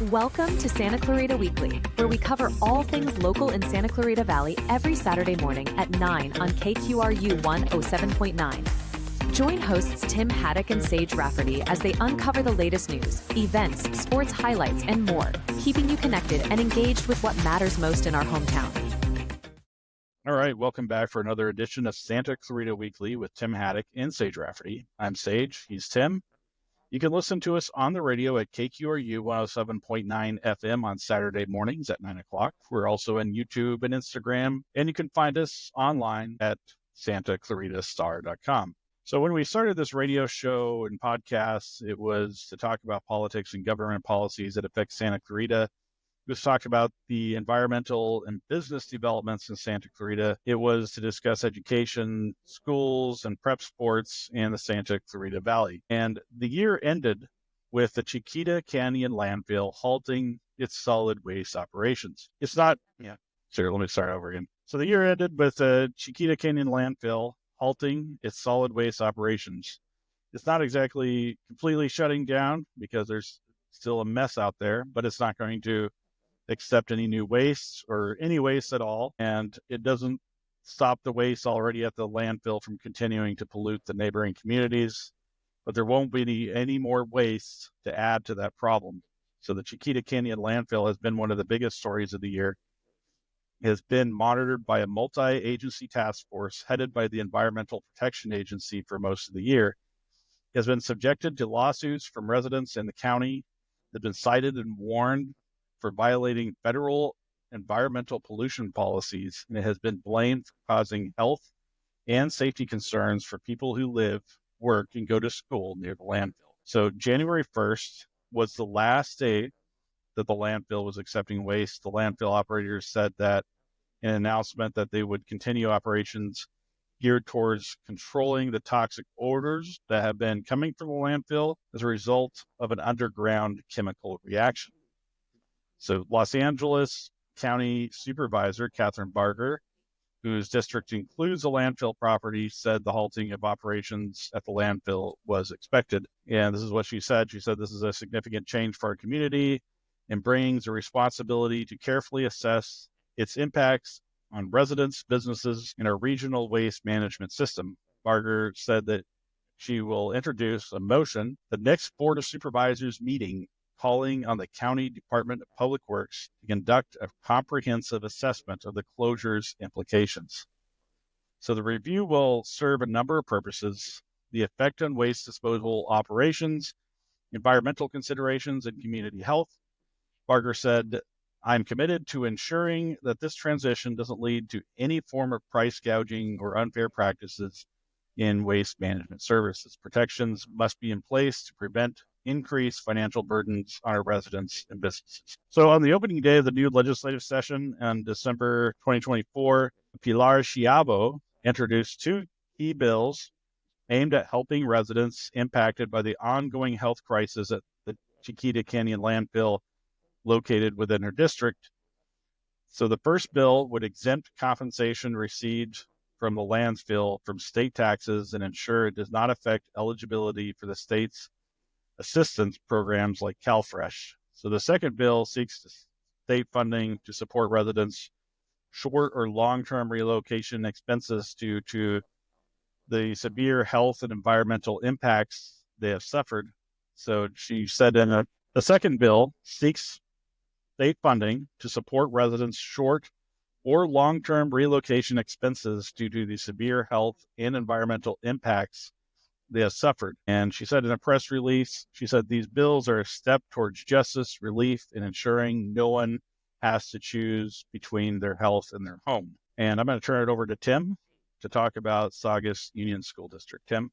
Welcome to Santa Clarita Weekly, where we cover all things local in Santa Clarita Valley every Saturday morning at 9 on KQRU 107.9. Join hosts Tim Haddock and Sage Rafferty as they uncover the latest news, events, sports highlights, and more, keeping you connected and engaged with what matters most in our hometown. All right, welcome back for another edition of Santa Clarita Weekly with Tim Haddock and Sage Rafferty. I'm Sage, he's Tim. You can listen to us on the radio at KQRU 107.9 FM on Saturday mornings at 9 o'clock. We're also on YouTube and Instagram, and you can find us online at santaclaritastar.com. So when we started this radio show and podcast, it was to talk about politics and government policies that affect Santa Clarita. It was talk about the environmental and business developments in Santa Clarita. It was to discuss education, schools, and prep sports in the Santa Clarita Valley. And the year ended with the Chiquita Canyon Landfill halting its solid waste operations. Let me start over again. So the year ended with the Chiquita Canyon Landfill halting its solid waste operations. It's not exactly completely shutting down because there's still a mess out there, but it's not going to accept any new waste or any waste at all. And it doesn't stop the waste already at the landfill from continuing to pollute the neighboring communities, but there won't be any more waste to add to that problem. So the Chiquita Canyon Landfill has been one of the biggest stories of the year. It has been monitored by a multi-agency task force headed by the Environmental Protection Agency for most of the year. It has been subjected to lawsuits from residents in the county that have been cited and warned for violating federal environmental pollution policies, and it has been blamed for causing health and safety concerns for people who live, work, and go to school near the landfill. So January 1st was the last day that the landfill was accepting waste. The landfill operators said that in an announcement that they would continue operations geared towards controlling the toxic odors that have been coming from the landfill as a result of an underground chemical reaction. So Los Angeles County Supervisor Katherine Cooper, whose district includes the landfill property, said the halting of operations at the landfill was expected. And this is what she said. She said, "This is a significant change for our community and brings a responsibility to carefully assess its impacts on residents, businesses, and our regional waste management system." Barger said that she will introduce a motion the next Board of Supervisors meeting calling on the County Department of Public Works to conduct a comprehensive assessment of the closure's implications. So the review will serve a number of purposes: the effect on waste disposal operations, environmental considerations, and community health. Barger said, "I'm committed to ensuring that this transition doesn't lead to any form of price gouging or unfair practices in waste management services. Protections must be in place to prevent increased financial burdens on our residents and businesses." So on the opening day of the new legislative session in December 2024, Pilar Schiavo introduced two key bills aimed at helping residents impacted by the ongoing health crisis at the Chiquita Canyon Landfill located within her district. So the first bill would exempt compensation received from the landfill from state taxes and ensure it does not affect eligibility for the state's assistance programs like CalFresh. So the second bill seeks state funding to support residents' short or long-term relocation expenses due to the severe health and environmental impacts they have suffered. So she said the second bill seeks state funding to support residents' short or long-term relocation expenses due to the severe health and environmental impacts they have suffered. And she said in a press release, she said these bills are a step towards justice, relief, and ensuring no one has to choose between their health and their home. And I'm going to turn it over to Tim to talk about Saugus Union School District. Tim?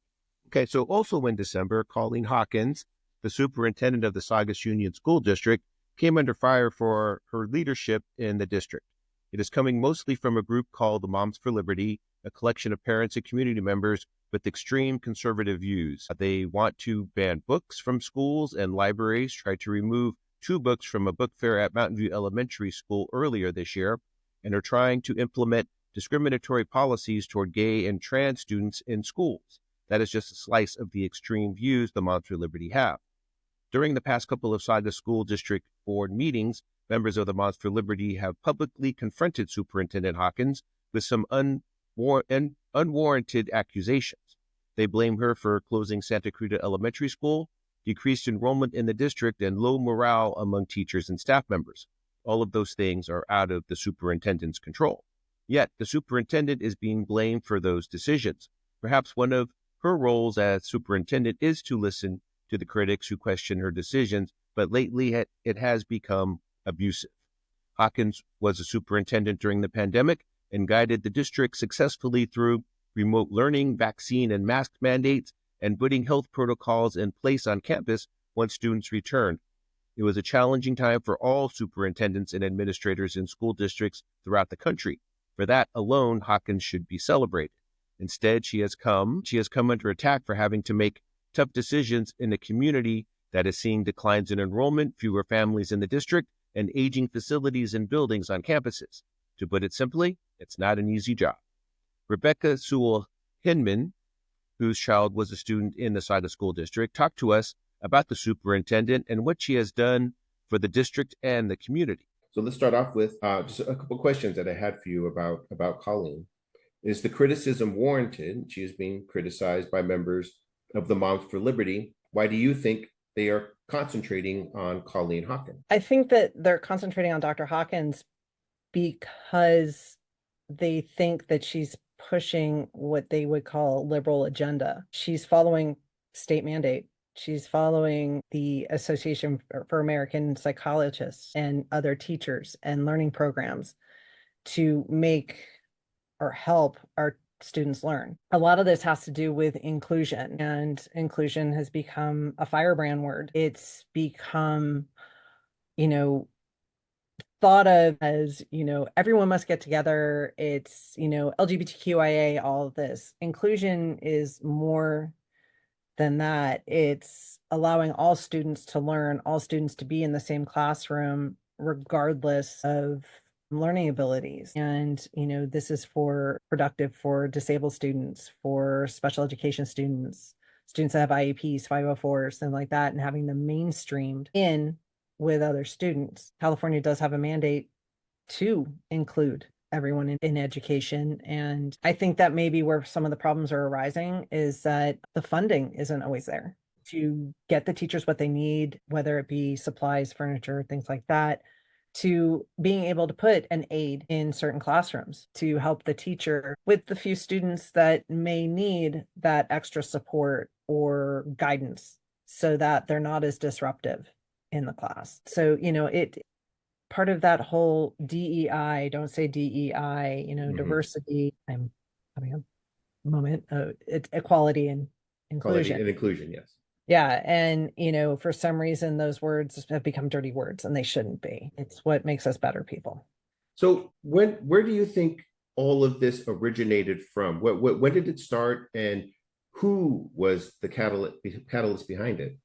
Okay, so also in December, Colleen Hawkins, the superintendent of the Saugus Union School District, came under fire for her leadership in the district. It is coming mostly from a group called the Moms for Liberty, a collection of parents and community members with extreme conservative views. They want to ban books from schools and libraries, tried to remove 2 books from a book fair at Mountain View Elementary School earlier this year, and are trying to implement discriminatory policies toward gay and trans students in schools. That is just a slice of the extreme views the Moms for Liberty have. During the past couple of Saga School District Board meetings, members of the Moms for Liberty have publicly confronted Superintendent Hawkins with some unwarranted accusations. They blame her for closing Santa Clarita Elementary School, decreased enrollment in the district, and low morale among teachers and staff members. All of those things are out of the superintendent's control. Yet, the superintendent is being blamed for those decisions. Perhaps one of her roles as superintendent is to listen to the critics who question her decisions, but lately it has become abusive. Hawkins was a superintendent during the pandemic and guided the district successfully through remote learning, vaccine and mask mandates, and putting health protocols in place on campus once students returned. It was a challenging time for all superintendents and administrators in school districts throughout the country. For that alone, Hawkins should be celebrated. Instead, she has come under attack for having to make tough decisions in a community that is seeing declines in enrollment, fewer families in the district, and aging facilities and buildings on campuses. To put it simply, it's not an easy job. Rebecca Sewell Hinman, whose child was a student in the Saga School District, talked to us about the superintendent and what she has done for the district and the community. So let's start off with just a couple questions that I had for you about Colleen. Is the criticism warranted? She is being criticized by members of the Moms for Liberty. Why do you think they are concentrating on Colleen Hawkins? I think that they're concentrating on Dr. Hawkins because they think that she's pushing what they would call a liberal agenda. She's following state mandate. She's following the Association for American Psychologists and other teachers and learning programs to make or help our students learn. A lot of this has to do with inclusion, and inclusion has become a firebrand word. It's become, thought of as, everyone must get together. It's, LGBTQIA, all of this. Inclusion is more than that. It's allowing all students to learn, all students to be in the same classroom, regardless of learning abilities. And, this is productive for disabled students, for special education students that have IEPs, 504s, things like that, and having them mainstreamed in with other students. California does have a mandate to include everyone in education. And I think that maybe where some of the problems are arising is that the funding isn't always there to get the teachers what they need, whether it be supplies, furniture, things like that, to being able to put an aide in certain classrooms to help the teacher with the few students that may need that extra support or guidance so that they're not as disruptive in the class. So, part of that whole DEI, don't say DEI, diversity, I'm having a moment, it's equality and inclusion. Equality and inclusion, yes. Yeah. And, for some reason, those words have become dirty words and they shouldn't be. It's what makes us better people. So where do you think all of this originated from? When did it start, and who was the catalyst behind it?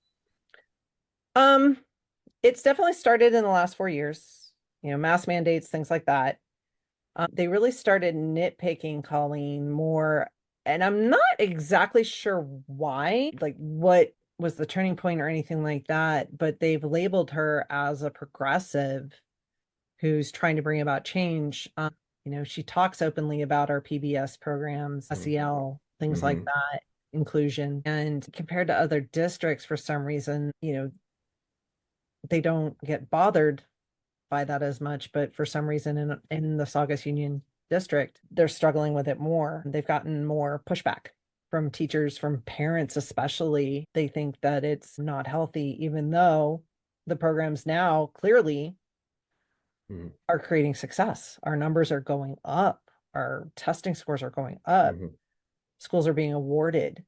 It's definitely started in the last 4 years, mask mandates, things like that. They really started nitpicking Colleen more, and I'm not exactly sure why, like what was the turning point or anything like that, but they've labeled her as a progressive who's trying to bring about change. She talks openly about our PBS programs, SEL, things like that, inclusion. And compared to other districts, for some reason, they don't get bothered by that as much, but for some reason in the Saugus Union District, they're struggling with it more. They've gotten more pushback from teachers, from parents especially. They think that it's not healthy, even though the programs now clearly are creating success. Our numbers are going up. Our testing scores are going up. Schools are being awarded.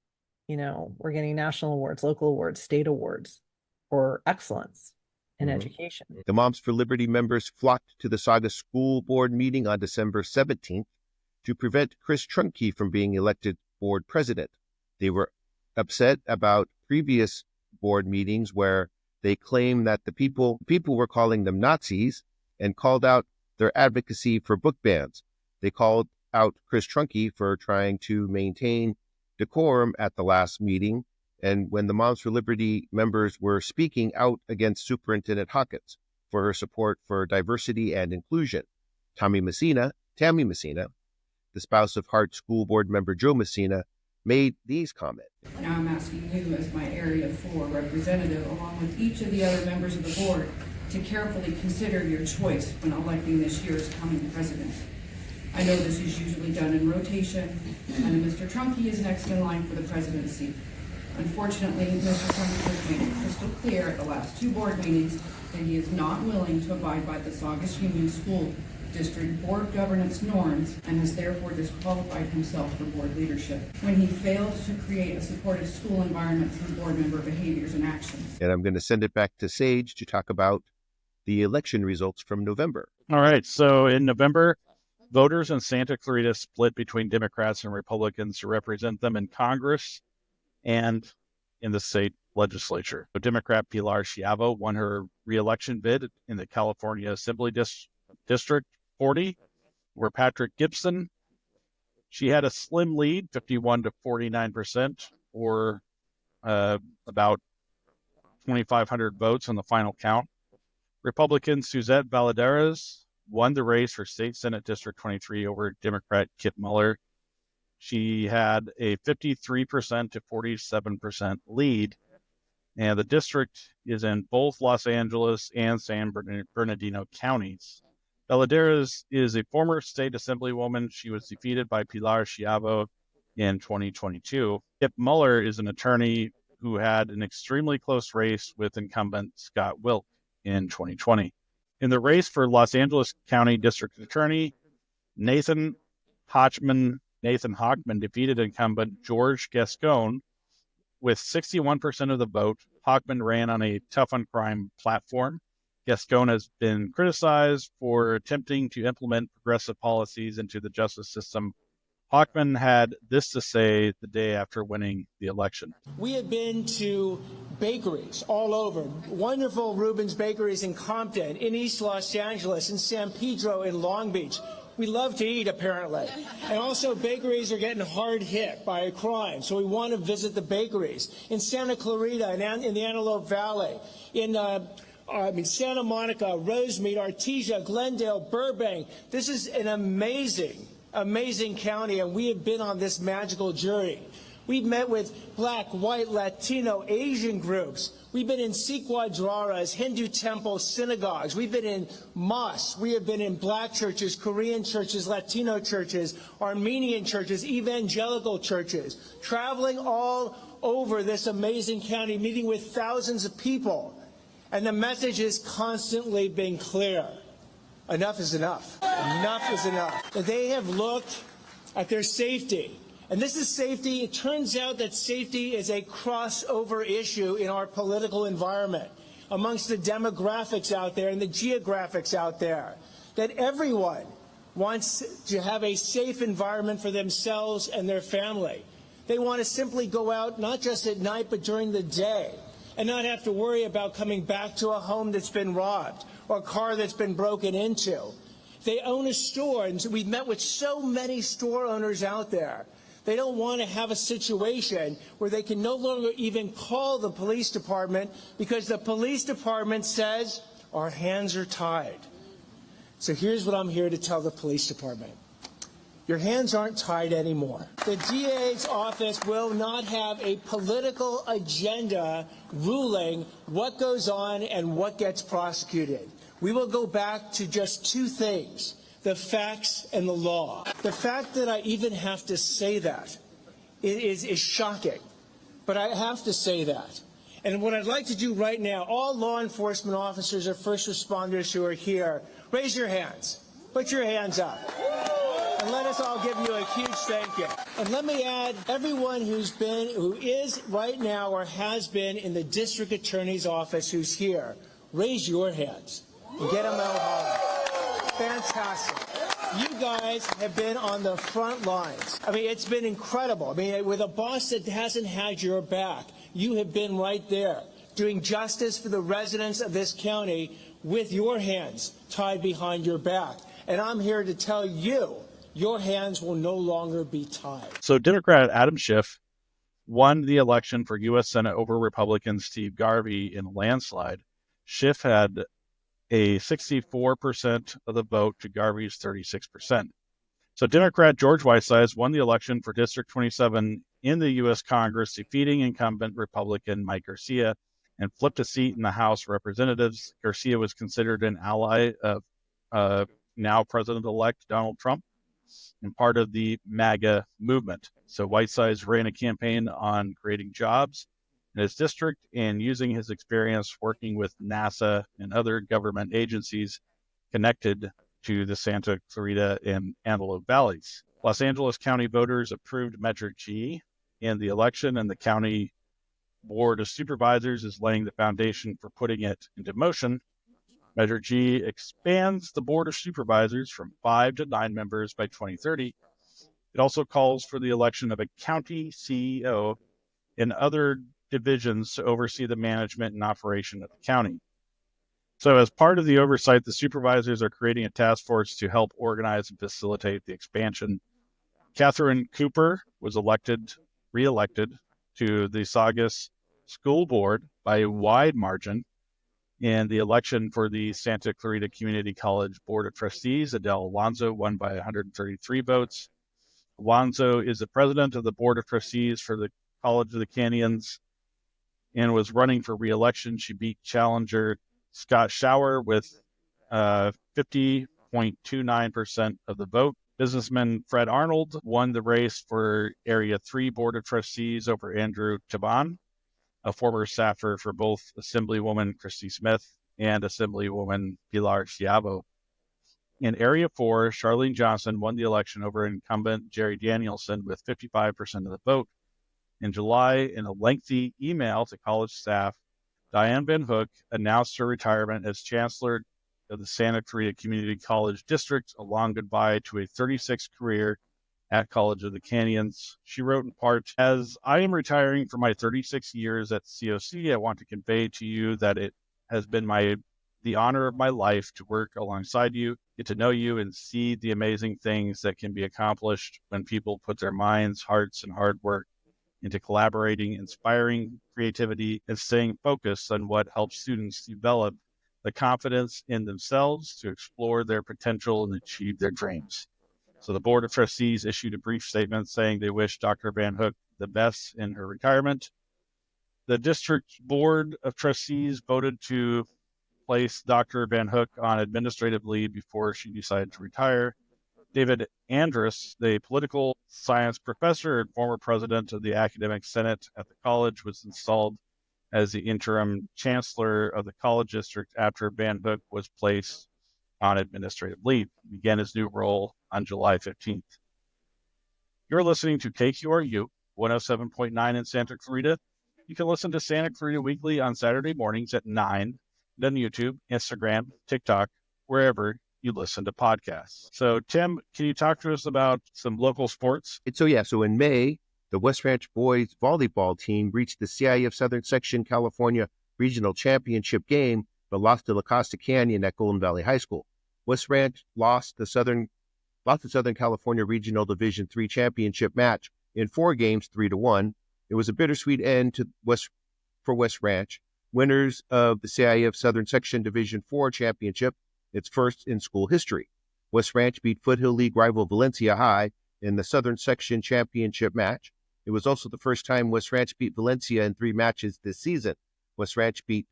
We're getting national awards, local awards, state awards for excellence in education. The Moms for Liberty members flocked to the Saugus School Board meeting on December 17th to prevent Chris Trunke from being elected board president. They were upset about previous board meetings where they claimed that the people were calling them Nazis and called out their advocacy for book bans. They called out Chris Trunke for trying to maintain decorum at the last meeting and when the Moms for Liberty members were speaking out against Superintendent Hawkins for her support for diversity and inclusion. Tammy Messina, the spouse of Hart School Board member Joe Messina, made these comments. Now I'm asking you as my Area 4 representative, along with each of the other members of the board, to carefully consider your choice when electing this year's coming president. I know this is usually done in rotation, and Mr. Trunke is next in line for the presidency. Unfortunately, Mr. Trunke has made it crystal clear at the last 2 board meetings that he is not willing to abide by the Saugus Union School District board governance norms and has therefore disqualified himself for board leadership when he failed to create a supportive school environment through board member behaviors and actions. And I'm going to send it back to Sage to talk about the election results from November. All right. So in November, voters in Santa Clarita split between Democrats and Republicans to represent them in Congress and in the state legislature. So Democrat Pilar Schiavo won her reelection bid in the California Assembly District 40, where Patrick Gibson, she had a slim lead, 51 to 49%, or about 2,500 votes on the final count. Republican Suzette Valladares won the race for State Senate District 23 over Democrat Kip Muller. She had a 53% to 47% lead, and the district is in both Los Angeles and San Bernardino counties. Valladares is a former state assemblywoman. She was defeated by Pilar Schiavo in 2022. Kip Muller is an attorney who had an extremely close race with incumbent Scott Wilk in 2020. In the race for Los Angeles County District Attorney, Nathan Hochman defeated incumbent George Gascon with 61% of the vote. Hochman ran on a tough on crime platform. Gascon has been criticized for attempting to implement progressive policies into the justice system. Hochman had this to say the day after winning the election. We have been to bakeries all over, wonderful Reuben's Bakeries in Compton, in East Los Angeles, in San Pedro, in Long Beach. We love to eat, apparently. And also, bakeries are getting hard hit by crime, so we want to visit the bakeries. In Santa Clarita, in the Antelope Valley, in Santa Monica, Rosemead, Artesia, Glendale, Burbank. This is an amazing county, and we have been on this magical journey. We've met with Black, White, Latino, Asian groups. We've been in Sikh-Guadraras, Hindu temples, synagogues. We've been in mosques. We have been in Black churches, Korean churches, Latino churches, Armenian churches, evangelical churches, traveling all over this amazing county, meeting with thousands of people. And the message has constantly been clear. Enough is enough. Enough is enough. They have looked at their safety. And this is safety. It turns out that safety is a crossover issue in our political environment amongst the demographics out there and the geographics out there, that everyone wants to have a safe environment for themselves and their family. They want to simply go out, not just at night, but during the day, and not have to worry about coming back to a home that's been robbed or a car that's been broken into. They own a store, and we've met with so many store owners out there. They don't want to have a situation where they can no longer even call the police department because the police department says our hands are tied. So here's what I'm here to tell the police department. Your hands aren't tied anymore. The DA's office will not have a political agenda ruling what goes on and what gets prosecuted. We will go back to just 2 things: the facts and the law. The fact that I even have to say that is shocking, but I have to say that. And what I'd like to do right now, all law enforcement officers or first responders who are here, raise your hands. Put your hands up. And let us all give you a huge thank you. And let me add, everyone who is right now or has been in the district attorney's office who's here, raise your hands and get them out high. Fantastic. You guys have been on the front lines. I mean, it's been incredible. I mean, with a boss that hasn't had your back, you have been right there doing justice for the residents of this county with your hands tied behind your back. And I'm here to tell you, your hands will no longer be tied. So Democrat Adam Schiff won the election for U.S. Senate over Republican Steve Garvey in a landslide. Schiff had a 64% of the vote to Garvey's 36%. So Democrat George Whitesides won the election for District 27 in the U.S. Congress, defeating incumbent Republican Mike Garcia and flipped a seat in the House of Representatives. Garcia was considered an ally of now President-elect Donald Trump and part of the MAGA movement. So Whitesides ran a campaign on creating jobs in his district and using his experience working with NASA and other government agencies connected to the Santa Clarita and Antelope Valleys. Los Angeles County voters approved Measure G in the election, and the county board of supervisors is laying the foundation for putting it into motion. Measure G expands the board of supervisors from 5 to 9 members by 2030. It also calls for the election of a county CEO and other divisions to oversee the management and operation of the county. So as part of the oversight, the supervisors are creating a task force to help organize and facilitate the expansion. Katherine Cooper was reelected to the Saugus School Board by a wide margin. In the election for the Santa Clarita Community College Board of Trustees, Adele Alonso won by 133 votes. Alonso is the president of the Board of Trustees for the College of the Canyons and was running for re-election. She beat challenger Scott Schauer with 50.29% of the vote. Businessman Fred Arnold won the race for Area 3 Board of Trustees over Andrew Taban, a former staffer for both Assemblywoman Christy Smith and Assemblywoman Pilar Schiavo. In Area 4, Charlene Johnson won the election over incumbent Jerry Danielson with 55% of the vote. In July, in a lengthy email to college staff, Dianne Van Hook announced her retirement as Chancellor of the Santa Clarita Community College District, a long goodbye to a 36 career at College of the Canyons. She wrote in part, "As I am retiring from my 36 years at COC, I want to convey to you that it has been the honor of my life to work alongside you, get to know you, and see the amazing things that can be accomplished when people put their minds, hearts, and hard work into collaborating, inspiring creativity, and staying focused on what helps students develop the confidence in themselves to explore their potential and achieve their dreams." So the Board of Trustees issued a brief statement saying they wish Dr. Van Hook the best in her retirement. The District Board of Trustees voted to place Dr. Van Hook on administrative leave before she decided to retire. David Andrus, the political science professor and former president of the Academic Senate at the college, was installed as the interim chancellor of the college district after Van Hook was placed on administrative leave. He began his new role on July 15th. You're listening to KQRU 107.9 in Santa Clarita. You can listen to Santa Clarita Weekly on Saturday mornings at 9 on YouTube, Instagram, TikTok, wherever you listen to podcasts. So, Tim, can you talk to us about some local sports? So in May, the West Ranch boys volleyball team reached the CIF Southern Section California Regional Championship game, but lost to La Costa Canyon at Golden Valley High School. West Ranch lost the Southern California Regional Division III Championship match in 4 games, 3-1. It was a bittersweet end for West Ranch, winners of the CIF Southern Section Division IV Championship, its first in school history. West Ranch beat Foothill League rival Valencia High in the Southern Section Championship match. It was also the first time West Ranch beat Valencia in 3 matches this season. West Ranch beat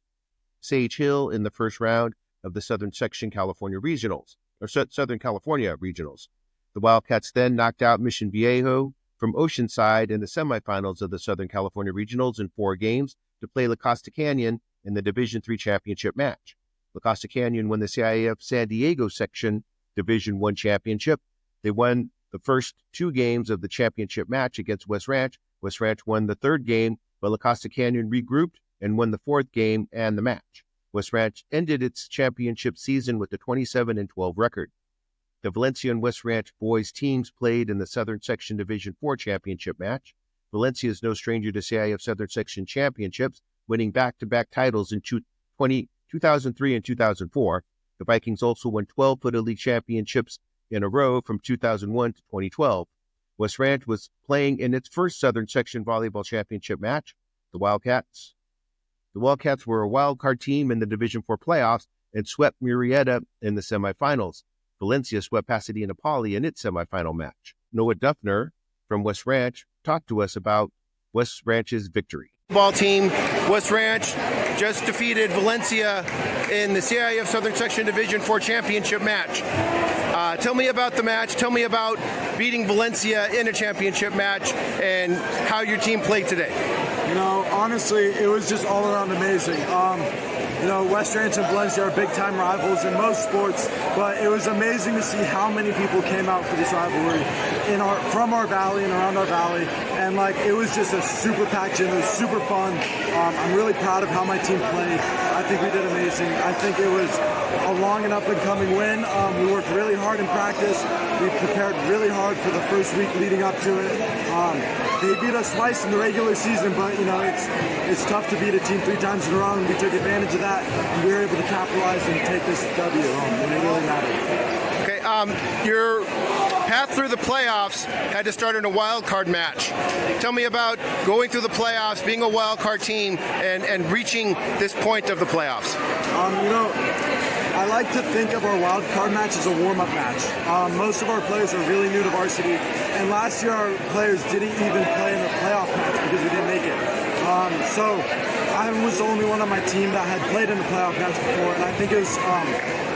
Sage Hill in the first round of the Southern California Regionals. The Wildcats then knocked out Mission Viejo from Oceanside in the semifinals of the Southern California Regionals in 4 games to play La Costa Canyon in the Division III championship match. La Costa Canyon won the CIF San Diego Section Division I championship. They won the first 2 games of the championship match against West Ranch. West Ranch won the 3rd game, but La Costa Canyon regrouped and won the 4th game and the match. West Ranch ended its championship season with a 27-12 record. The Valencia and West Ranch boys teams played in the Southern Section Division IV championship match. Valencia is no stranger to CIF Southern Section championships, winning back-to-back titles in 2003 and 2004. The Vikings also won 12 Foothill League championships in a row from 2001 to 2012. West Ranch was playing in its first Southern Section Volleyball Championship match, the Wildcats. The Wildcats were a wild card team in the Division IV playoffs and swept Murrieta in the semifinals. Valencia swept Pasadena Poly in its semifinal match. Noah Duffner from West Ranch talked to us about West Ranch's victory. Ball team, West Ranch just defeated Valencia in the CIF Southern Section Division IV championship match. Tell me about the match. Tell me about beating Valencia in a championship match and how your team played today. You know, honestly, it was just all around amazing. West Ranch and Valencia are big-time rivals in most sports, but it was amazing to see how many people came out for this rivalry from our valley and around our valley, and it was just a super packed gym. It was super fun. I'm really proud of how my team played. I think we did amazing. I think it was a long and up-and-coming win. We worked really hard in practice. We prepared really hard for the first week leading up to it. They beat us twice in the regular season, but it's tough to beat a team 3 times in a row, and we took advantage of that, and we were able to capitalize and take this W home, and it really mattered. Okay, your path through the playoffs had to start in a wild card match. Tell me about going through the playoffs, being a wild card team, and reaching this point of the playoffs. I like to think of our wild card match as a warm-up match. Most of our players are really new to varsity, and last year our players didn't even play in the playoff match because we didn't make it. So I was the only one on my team that had played in the playoff match before, and I think it was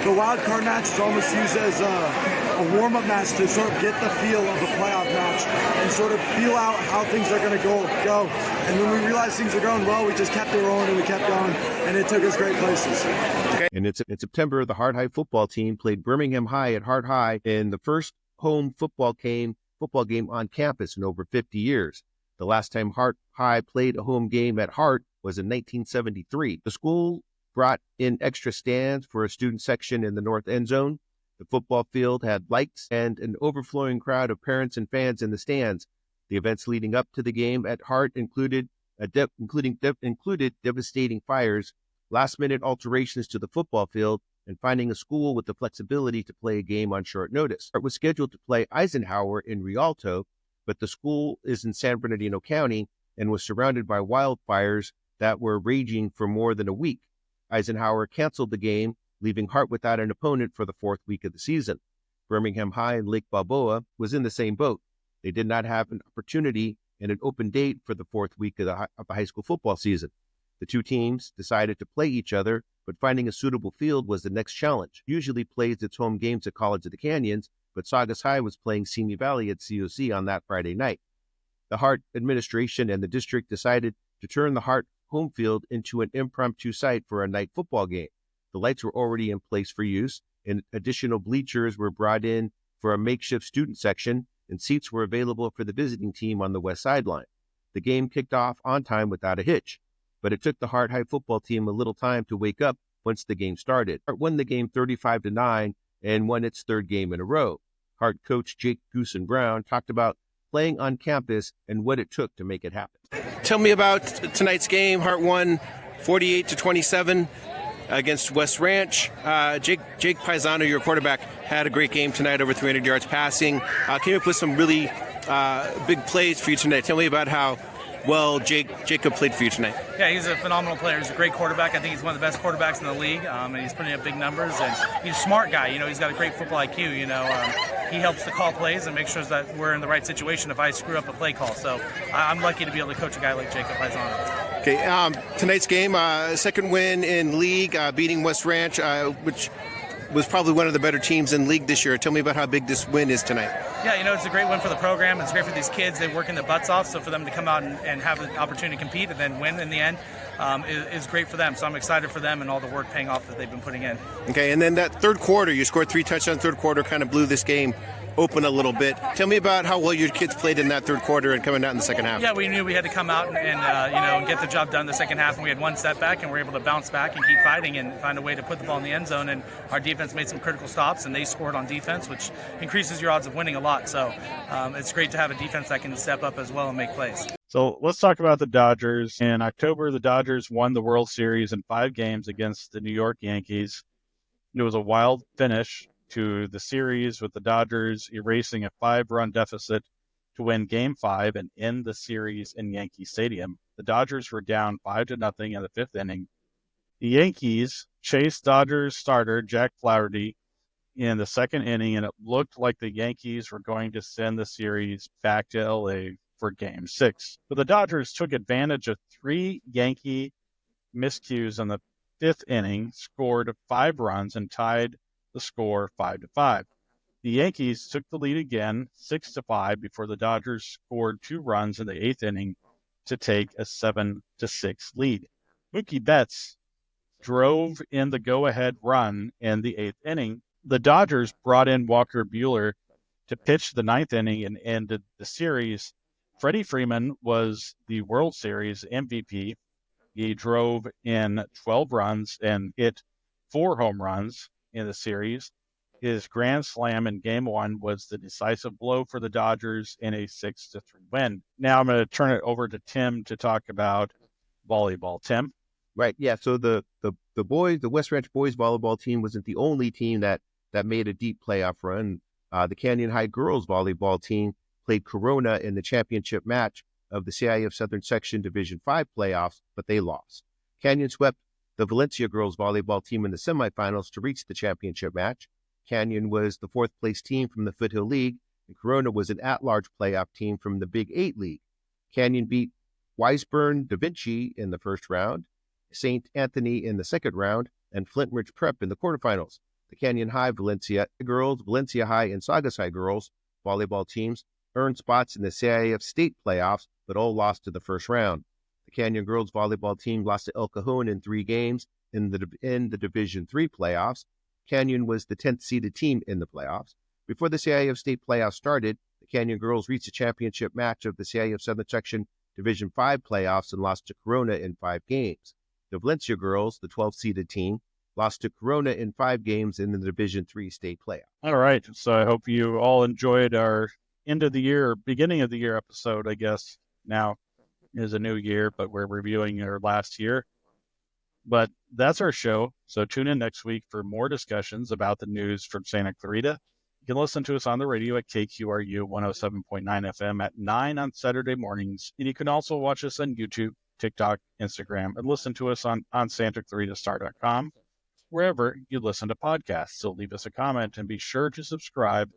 the wild card match is almost used as a warm-up match to sort of get the feel of the playoff match and sort of feel out how things are going to go. And when we realized things were going well, we just kept it rolling and we kept going, and it took us great places. Okay. And in September, the Hart High football team played Birmingham High at Hart High in the first home football game on campus in over 50 years. The last time Hart High played a home game at Hart was in 1973. The school brought in extra stands for a student section in the north end zone. The football field had lights and an overflowing crowd of parents and fans in the stands. The events leading up to the game at Hart included devastating fires, last-minute alterations to the football field, and finding a school with the flexibility to play a game on short notice. Hart was scheduled to play Eisenhower in Rialto, but the school is in San Bernardino County and was surrounded by wildfires that were raging for more than a week. Eisenhower canceled the game, leaving Hart without an opponent for the 4th week of the season. Birmingham High and Lake Balboa was in the same boat. They did not have an opportunity and an open date for the 4th week of the high school football season. The two teams decided to play each other, but finding a suitable field was the next challenge. Usually plays its home games at College of the Canyons, but Saugus High was playing Simi Valley at COC on that Friday night. The Hart administration and the district decided to turn the Hart home field into an impromptu site for a night football game. The lights were already in place for use, and additional bleachers were brought in for a makeshift student section, and seats were available for the visiting team on the west sideline. The game kicked off on time without a hitch, but it took the Hart High football team a little time to wake up once the game started. Hart won the game 35-9 and won its 3rd game in a row. Hart coach Jake Goosen Brown talked about playing on campus and what it took to make it happen. Tell me about tonight's game. Hart won 48-27 against West Ranch. Jake Paisano, your quarterback, had a great game tonight, over 300 yards passing. Came up with some really big plays for you tonight. Tell me about how well Jacob played for you tonight. Yeah, he's a phenomenal player. He's a great quarterback. I think he's one of the best quarterbacks in the league, and he's putting up big numbers. And he's a smart guy. He's got a great football IQ. He helps to call plays and make sure that we're in the right situation if I screw up a play call. So I'm lucky to be able to coach a guy like Jacob Paisano. Okay, tonight's game, second win in league, beating West Ranch, which was probably one of the better teams in league this year. Tell me about how big this win is tonight. Yeah, it's a great win for the program. It's great for these kids. They work in their butts off, so for them to come out and have the opportunity to compete and then win in the end is great for them. So I'm excited for them and all the work paying off that they've been putting in. Okay, and then that third quarter, you scored 3 touchdowns. Third quarter kind of blew this game open a little bit. Tell me about how well your kids played in that third quarter and coming out in the second half. Yeah, we knew we had to come out and get the job done in the second half, and we had one setback, and we were able to bounce back and keep fighting and find a way to put the ball in the end zone, and our defense made some critical stops, and they scored on defense, which increases your odds of winning a lot. So it's great to have a defense that can step up as well and make plays. So let's talk about the Dodgers. In October, the Dodgers won the World Series in 5 games against the New York Yankees. It was a wild finish to the series, with the Dodgers erasing a 5-run deficit to win Game 5 and end the series in Yankee Stadium. The Dodgers were down 5-0 in the 5th inning. The Yankees chased Dodgers starter Jack Flaherty in the 2nd inning, and it looked like the Yankees were going to send the series back to LA for Game 6. But the Dodgers took advantage of 3 Yankee miscues in the 5th inning, scored 5 runs, and tied the score 5-5. The Yankees took the lead again, 6-5, before the Dodgers scored 2 runs in the 8th inning to take a 7-6 lead. Mookie Betts drove in the go-ahead run in the 8th inning. The Dodgers brought in Walker Buehler to pitch the 9th inning and ended the series. Freddie Freeman was the World Series MVP. He drove in 12 runs and hit 4 home runs in the series. His grand slam in Game 1 was the decisive blow for the Dodgers in a 6-3 win. Now I'm going to turn it over to Tim to talk about volleyball. Tim? Right. Yeah. So the West Ranch boys volleyball team wasn't the only team that made a deep playoff run. The Canyon High girls volleyball team played Corona in the championship match of the CIF Southern Section Division 5 playoffs, but they lost. Canyon swept the Valencia girls volleyball team in the semifinals to reach the championship match. Canyon was the 4th place team from the Foothill League, and Corona was an at-large playoff team from the Big 8 League. Canyon beat Weisburn Da Vinci in the first round, St. Anthony in the second round, and Flint Ridge Prep in the quarterfinals. The Canyon High Valencia girls, Valencia High, and Saugus High girls volleyball teams earned spots in the CIF state playoffs, but all lost to the first round. The Canyon girls volleyball team lost to El Cajon in 3 games in the Division 3 playoffs. Canyon was the 10th seeded team in the playoffs. Before the CIF state playoffs started, the Canyon girls reached the championship match of the CIF Southern Section Division 5 playoffs and lost to Corona in 5 games. The Valencia girls, the 12th seeded team, lost to Corona in 5 games in the Division 3 state playoff. All right. So I hope you all enjoyed our end of the year, beginning of the year episode, I guess. Now is a new year, but we're reviewing our last year. But that's our show. So tune in next week for more discussions about the news from Santa Clarita. You can listen to us on the radio at KQRU 107.9 FM at 9 on Saturday mornings. And you can also watch us on YouTube, TikTok, Instagram, and listen to us on SantaClaritaStar.com, wherever you listen to podcasts. So leave us a comment and be sure to subscribe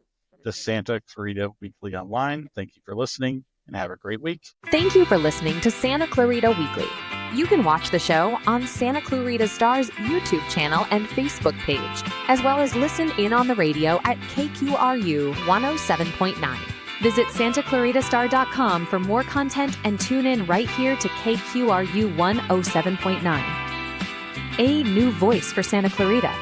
to Santa Clarita Weekly online. Thank you for listening and have a great week. Thank you for listening to Santa Clarita Weekly. You can watch the show on Santa Clarita Star's YouTube channel and Facebook page, as well as listen in on the radio at KQRU 107.9. Visit SantaClaritaStar.com for more content and tune in right here to KQRU 107.9. A new voice for Santa Clarita.